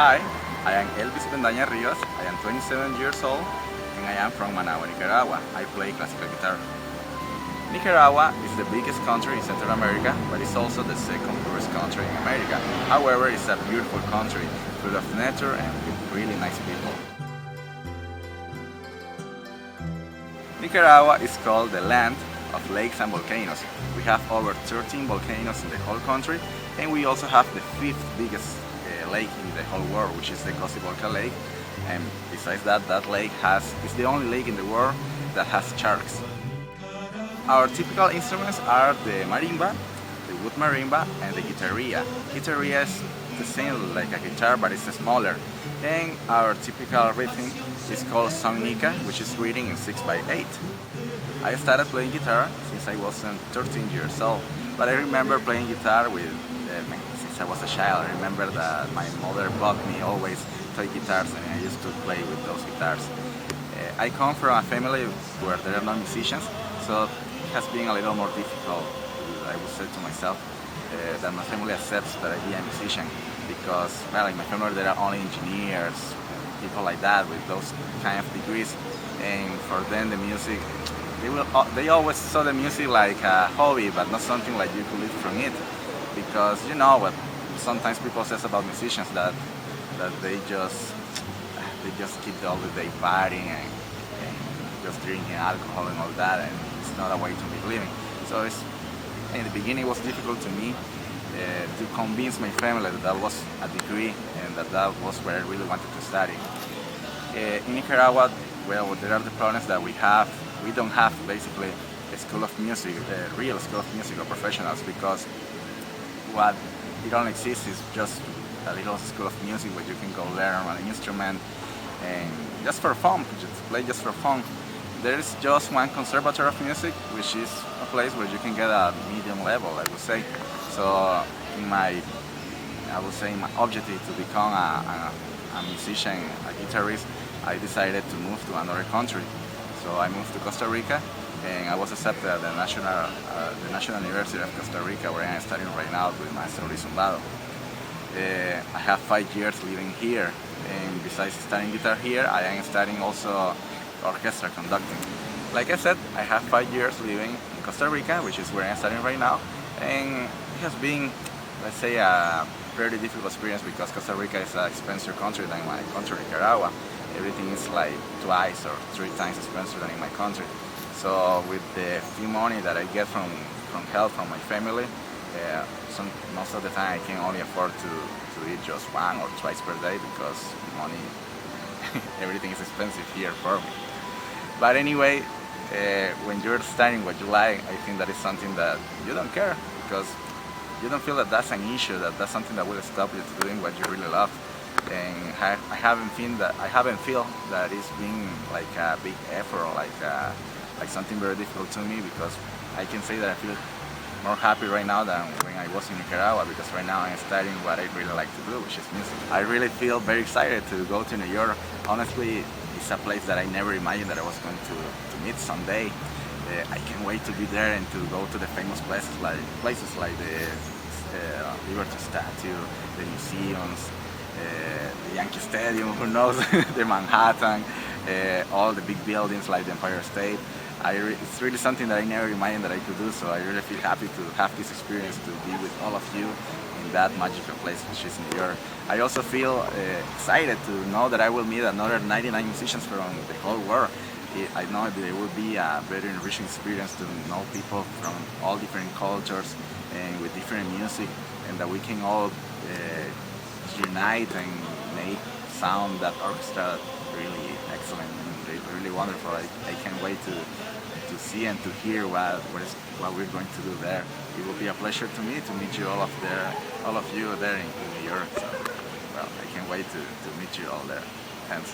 Hi, I am Elvis Rios, I am 27 years old and I am from Managua, Nicaragua. I play classical guitar. Nicaragua is the biggest country in Central America, but it's also the second poorest country in America. However, it's a beautiful country, full of nature and with really nice people. Nicaragua is called the land of lakes and volcanoes. We have over 13 volcanoes in the whole country, and we also have the fifth biggest lake in the whole world, which is the Volca Lake. And besides that, that lake is the only lake in the world that has sharks. Our typical instruments are the marimba, the wood marimba, and the guitarrilla. Guitarrilla is the same like a guitar, but it's smaller. And our typical rhythm is called sonica, which is reading in 6/8. I started playing guitar since I was 13 years old, but I remember playing guitar since I was a child. I remember that my mother bought me always toy guitars, and I used to play with those guitars. I come from a family where there are no musicians, so it has been a little more difficult, I would say to myself, that my family accepts that I be a musician, because, well, in my family there are only engineers, people like that with those kind of degrees, and for them the music, they always saw the music like a hobby, but not something like you could live from it, because you know what sometimes people say about musicians, that they just keep all the day partying and just drinking alcohol and all that, and it's not a way to make living. So in the beginning it was difficult to me to convince my family that was a degree and that was where I really wanted to study. In Nicaragua, well, there are the problems that we have. We don't have basically a school of music, a real school of music or professionals, because what it only exists is just a little school of music where you can go learn an instrument and just for fun, just play just for fun. There is just one conservatory of music, which is a place where you can get a medium level, I would say. So my objective to become a musician, a guitarist, I decided to move to another country. So I moved to Costa Rica, and I was accepted at the National University of Costa Rica, where I am studying right now with Master Luis. I have 5 years living here, and besides studying guitar here, I am studying also orchestra conducting. Like I said, I have 5 years living in Costa Rica, which is where I'm studying right now, and it has been, let's say, a very difficult experience, because Costa Rica is an expensive country than my country, Nicaragua. Everything is like 2 or 3 times expensive than in my country. So with the few money that I get from help from my family, most of the time I can only afford to eat just 1 or 2 per day, because money, everything is expensive here for me. But anyway, when you're studying what you like, I think that is something that you don't care, because you don't feel that that's an issue, that's something that will stop you to doing what you really love. And I haven't feel that it's been like a big effort, like something very difficult to me, because I can say that I feel more happy right now than when I was in Nicaragua, because right now I'm studying what I really like to do, which is music. I really feel very excited to go to New York. Honestly, it's a place that I never imagined that I was going to meet someday. I can't wait to be there and to go to the famous places like the Liberty Statue, the museums, the Yankee Stadium, who knows, the Manhattan, all the big buildings like the Empire State. It's really something that I never imagined that I could do, so I really feel happy to have this experience, to be with all of you in that magical place which is New York. I also feel excited to know that I will meet another 99 musicians from the whole world. I know that it will be a very enriching experience to know people from all different cultures and with different music, and that we can all unite and make sound that orchestra really excellent and really wonderful. I can't wait to see and to hear what we're going to do there. It will be a pleasure to me to meet you all of you there in New York. So, well, I can't wait to meet you all there. Thanks.